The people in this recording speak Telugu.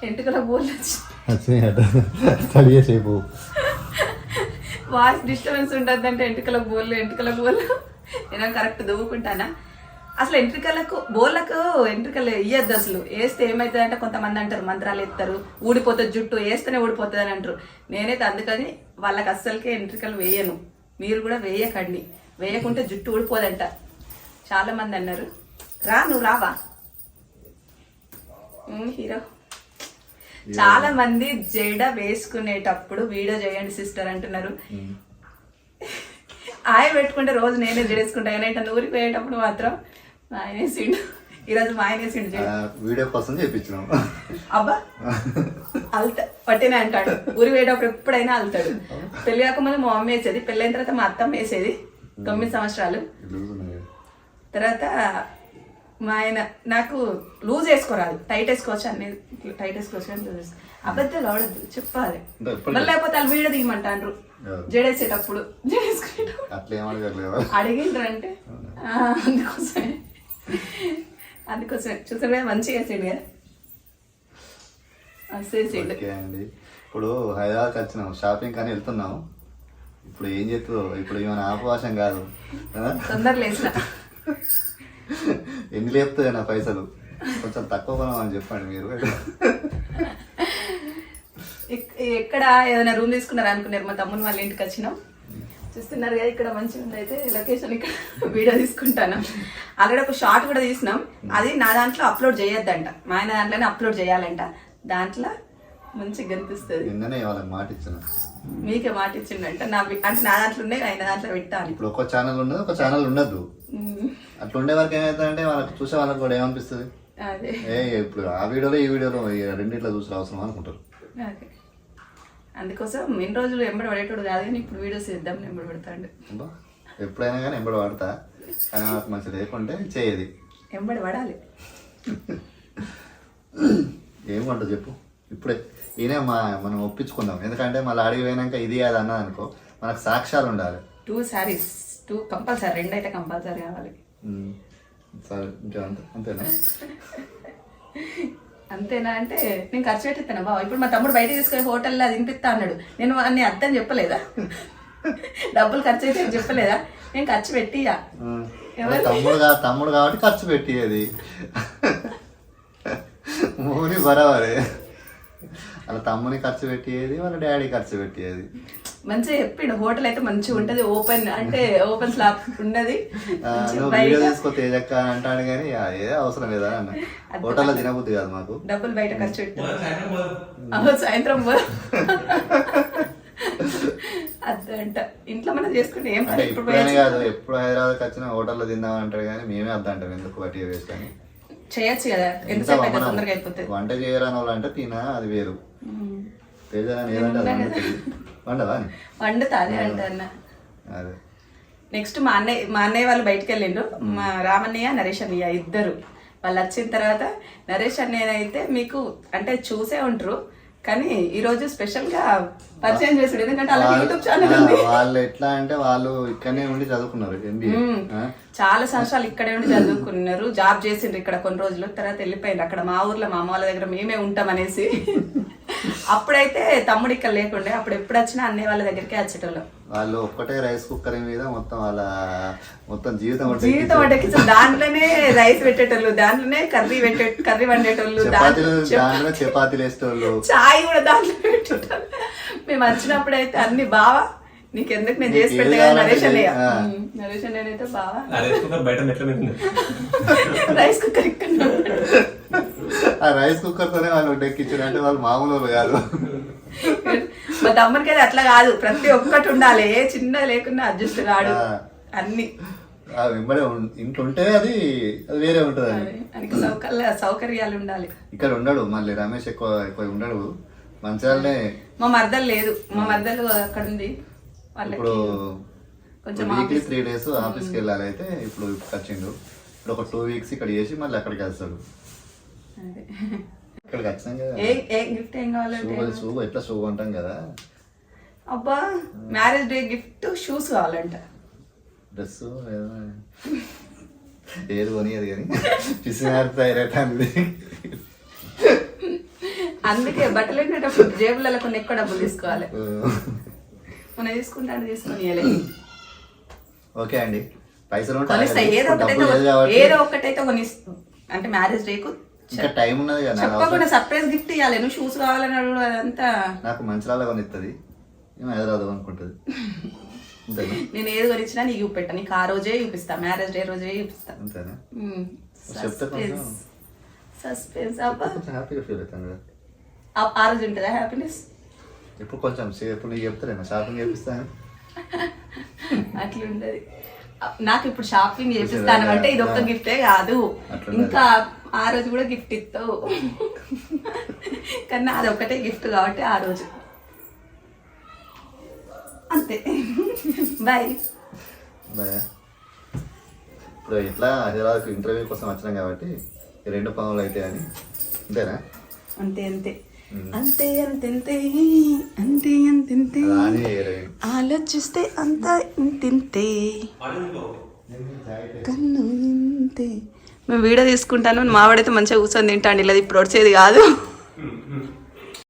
ఎంటుకల బోర్లు సేపు వాయిస్ డిస్టర్బెన్స్ ఉంటుంది అంటే ఎంటుకల బోర్లు నేను కరెక్ట్ దువ్వుకుంటానా. అసలు బోర్లకు ఎంట్రికలు ఇయ్యద్దు. అసలు వేస్తే ఏమవుతుంది అంటే కొంతమంది అంటారు మంత్రాలు ఎత్తారు, ఊడిపోతుంది జుట్టు, వేస్తేనే ఊడిపోతుంది అని అంటారు. నేనైతే అందుకని వాళ్ళకి అస్సలకే ఎంట్రికలు వేయను. మీరు కూడా వేయకండి, వేయకుంటే జుట్టు ఊడిపోదంట. చాలా మంది అన్నారు. నువ్వు రావా హీరో? చాలా మంది జడ వేసుకునేటప్పుడు వీడియో చేయండి సిస్టర్ అంటున్నారు. ఆయన పెట్టుకుంటే రోజు నేనే జడేసుకుంటా. ఏనైతే ఊరికి పోయేటప్పుడు మాత్రం మా ఆయన వేసిండు. ఈరోజు మా ఆయన వేసిండు వీడియో కోసం చేయించినాం. అబ్బా పట్టిన అంటాడు. ఊరి పోయేటప్పుడు ఎప్పుడైనా వెళ్తాడు. పెళ్లి కాకముందు మా మమ్మీ వేసేది, పెళ్ళైన తర్వాత మా అత్తమ్మ వేసేది 9 సంవత్సరాలు. తర్వాత మా ఆయన నాకు లూజ్ వేసుకోరాదు, టైట్ వేసుకోవచ్చు, అన్ని టైట్ వేసుకోవచ్చు అని లూజ్ వేసుకో. అబద్ధాలు ఆడద్దు, చెప్పాలి. మళ్ళీ లేకపోతే వాళ్ళు వీడియో దిగమంటారు జడేసేటప్పుడు, అడిగిండ్రు అంటే అందుకోసమే చూసాడు కదా, మంచిగా వేసాడు కదా. ఇప్పుడు హైదరాబాద్కి వచ్చినాం, షాపింగ్ కానీ వెళ్తున్నాం. ఇప్పుడు ఏం చేస్తావు? ఇప్పుడు ఏమైనా ఆపవాసం కాదు, తొందర లేచిన ఎన్ని లేపుతాయి నా పైసలు, కొంచెం తక్కువ కొనమని చెప్పండి మీరు. ఎక్కడ ఏదైనా రూమ్ తీసుకున్నారు అనుకున్నారు, మా తమ్ముని వాళ్ళ ఇంటికి వచ్చినాం. చూస్తున్నారు కదా ఇక్కడ మంచిగా ఉంది. అయితే లొకేషన్ ఇక్కడ వీడియో తీసుకుంటాను. ఆల్రెడీ ఒక షార్ట్ కూడా తీసినాం. అది నా దాంట్లో అప్లోడ్ చేయొద్దంట, మా ఆయన దాంట్లోనే అప్లోడ్ చేయాలంట. దాంట్లో మంచిగా కనిపిస్తుంది. మాట ఇచ్చిన మీకే మాట ఇచ్చిండంట. అంటే నా దాంట్లో ఉన్నాయి, ఆయన దాంట్లో పెట్టాలి. ఇప్పుడు ఒక ఛానల్ ఉన్నది, ఒక ఛానల్ ఉండదు. అట్లా ఉండే వరకు ఏమవుతుందంటే వాళ్ళకి చూసే వాళ్ళకి కూడా ఏమనిపిస్తుంది, ఇప్పుడు ఆ వీడియోలో ఈ వీడియోలో రెండిట్లో చూసే అవసరం అనుకుంటారు. అందుకోసం ఎన్ని రోజులు ఎంబడి పడేటోడు కాదు, కానీ ఇప్పుడు వీడియోస్ చేద్దాం ఎంబడి పెడతాడు. ఎప్పుడైనా కానీ ఎంబడి పడతా, కానీ నాకు మంచి లేకుంటే చేయది, ఎంబడి పడాలి. ఏమంటా చెప్పు ఇప్పుడే. ఈయనే మనం ఒప్పించుకుందాం, ఎందుకంటే మళ్ళీ అడిగి పోయినాక ఇది అది అన్నది అనుకో, మనకు సాక్ష్యాలు ఉండాలి. 2 sarees కంపల్సరీ, 2 అయితే కంపల్సరీ కావాలి. సరే అంతేనా? అంతేనా అంటే నేను ఖర్చు పెట్టిస్తాను బావ. ఇప్పుడు మా తమ్ముడు బయట తీసుకుని హోటల్లో అది తినిపిస్తా అన్నాడు. నేను అన్ని అర్థం చెప్పలేదా? డబ్బులు ఖర్చు అయితే చెప్పలేదా? నేను ఖర్చు పెట్టియా. తమ్ముడు కాబట్టి ఖర్చు పెట్టియది మూని బరాబరే. వాళ్ళ తమ్ముని ఖర్చు పెట్టేది, వాళ్ళ డాడీ ఖర్చు పెట్టేది. మంచిగా చెప్పిండు. హోటల్ అయితే మంచిగా ఉంటది, ఓపెన్ అంటే ఓపెన్ స్లాబ్ ఉన్నది. వీడియో తీసుకో తేజక్క అని అంటాడు, కానీ ఏ అవసరం లేదా అన్న. హోటల్లో తినబుద్ది కాదు మాకు, డబ్బులు బయట ఖర్చు పెట్టాం. సాయంత్రం అద్దంట ఇంట్లో మనం చేసుకుంటే ఏం ఎప్పుడైనా కాదు. ఎప్పుడు హైదరాబాద్కి వచ్చినా హోటల్లో తిందాం అంటారు, కానీ మేమే అద్దంటాం ఎందుకు బట్టి వేస్ట్ అని. చేయొచ్చు కదా, ఎంతసేపు అయితే తొందరగా అయిపోతుంది. వంట చేయరాని వాళ్ళు అంటే తినా అది వేరు. తేజరాని ఏదంటే వండవా? వండుతా అదే అంటన్నా. నెక్స్ట్ మా అన్నయ్య వాళ్ళు బయటకు వెళ్ళిండ్రు. మా రామన్నయ్య, నరేష్ అన్నయ్య ఇద్దరు. వాళ్ళు వచ్చిన తర్వాత నరేష్ అన్నయ్య అయితే మీకు అంటే చూసే ఉంటారు, కానీ ఈరోజు స్పెషల్ గా పరిచయం చేసాడు. ఎందుకంటే అలా యూట్యూబ్ ఛానల్ ఉంది. వాళ్ళు ఎట్లా అంటే వాళ్ళు ఇక్కడనే ఉండి చదువుకున్నారు, చాలా సంవత్సరాలు ఇక్కడే ఉండి చదువుకున్నారు. జాబ్ చేసిండ్రు ఇక్కడ కొన్ని రోజులు, తర్వాత వెళ్ళిపోయిండ్రు అక్కడ మా ఊర్లో మా అమ్మ వాళ్ళ దగ్గర మేమే ఉంటాం అనేసి. అప్పుడైతే తమ్ముడు ఇక్కడ లేకుండే, అప్పుడు ఎప్పుడు వచ్చినా అన్నయ్య వాళ్ళ దగ్గరికి వచ్చేటోళ్ళం. వాళ్ళు ఒక్కటే రైస్ కుక్కర్ మీద మొత్తం జీవితం వడ్డకి దాంట్లోనే రైస్ పెట్టేటోళ్ళు, దాంట్లోనే కర్రీ వండేటోళ్ళు, చపాతీలు వేసేటోళ్ళు, చాయ్ కూడా దాంట్లో పెట్టేటోళ్ళు. మేము వచ్చినప్పుడు అయితే అన్ని బావా నీకెందుకు నేను చేసి పెట్టా. నరేష్ అన్నయ్య అయితే బావా రైస్ కుక్కర్ ఇక్కడ, ఆ రైస్ కుక్కర్ తోనే వాళ్ళు డెక్కించారు అంటే వాళ్ళు మామూలు కాదు. మా తమ్ముడికి అయితే అట్లా కాదు, ప్రతి ఒక్కటి ఉండాలి, ఏ చిన్న లేకుండా అడ్జస్ట్ కాడు అన్ని. ఇంట్లో ఉంటే అది వేరే ఉంటది, సౌకర్యాలు ఉండాలి. ఇక్కడ ఉండడు మళ్ళీ రమేష్ ఎక్కువ ఉండడు. మంచిగానే మా మర్దలు లేదు, మా మర్దలు అక్కడ ఉంది. ఇప్పుడు కొంచెం వీక్లీ 3 days ఆఫీస్కి వెళ్ళాలి. అయితే ఇప్పుడు వచ్చిండు, ఇప్పుడు ఒక 2 weeks ఇక్కడ చేసి మళ్ళీ అక్కడికి వెళ్తాడు. ఇక్కడికి వచ్చినాం కదా, గిఫ్ట్ ఏం కావాలంటే షూ ఎట్లా షూ అంటాం కదా. అబ్బా మ్యారేజ్ డే గిఫ్ట్ షూస్ కావాలంట. డ్రెస్ ఏది కొనియదు కానీ పిసినారు తయారైతే అందుకే బట్టలు ఉండేటప్పుడు జేబులలో కొన్ని ఎక్కువ డబ్బులు తీసుకోవాలి. మనం తీసుకుంటాను తీసుకొని ఓకే అండి, పైసలు ఉంటే కొనిస్తా. ఏదో ఒకటైతే కొని, అంటే మ్యారేజ్ డేకు ఇంకా టైం ఉన్నది కదా. చెప్పకుండా సర్ప్రైజ్ గిఫ్ట్ ఇవ్వాలి. నువ్వు షూస్ కావాలని అడుగు, అదంతా నాకు మంచిరాళ్ళ కొనిస్తుంది, ఏమో హైదరాబాద్ అనుకుంటుంది. అంతేనా? నేను ఏది కొనిచ్చినా నీకు చూపెట్టా, నీకు ఆ రోజే చూపిస్తా, మ్యారేజ్ డే రోజే చూపిస్తా. అంతేనా? చెప్తే కొంచెం సస్పెన్స్ అబ్బా, కొంచెం హ్యాపీగా ఫీల్ అవుతాను కదా. ఆ రోజు ఉంటుందా హ్యాపీనెస్? ఇప్పుడు కొంచెం ఇప్పుడు నీకు చెప్తారేమో షాపింగ్ చేపిస్తాను. అట్లుంటది. నాకు ఇప్పుడు షాపింగ్ చేపిస్తాను అంటే ఇది ఒక్క గిఫ్టే కాదు, ఇంకా ఆ రోజు కూడా గిఫ్ట్ ఇస్తావు. కానీ అది ఒక్కటే గిఫ్ట్ కాబట్టి ఆ రోజు అంతే. Bye bye. ఇప్పుడు ఇట్లా హైదరాబాద్కి ఇంటర్వ్యూ కోసం వచ్చినాం కాబట్టి ఈ 2 పనులు అయితే అని. అంతేనా? అంతే అంతే అంతే అంతే అంతే అంతే రాని ఆలోచిస్తే అంతా ఇంతింతే కన్ను ఇంతే. మేము వీడియో తీసుకుంటాను, మావాడైతే మంచిగా కూర్చొని తింటాండి, ఇలా ఇప్పుడు వచ్చేది కాదు.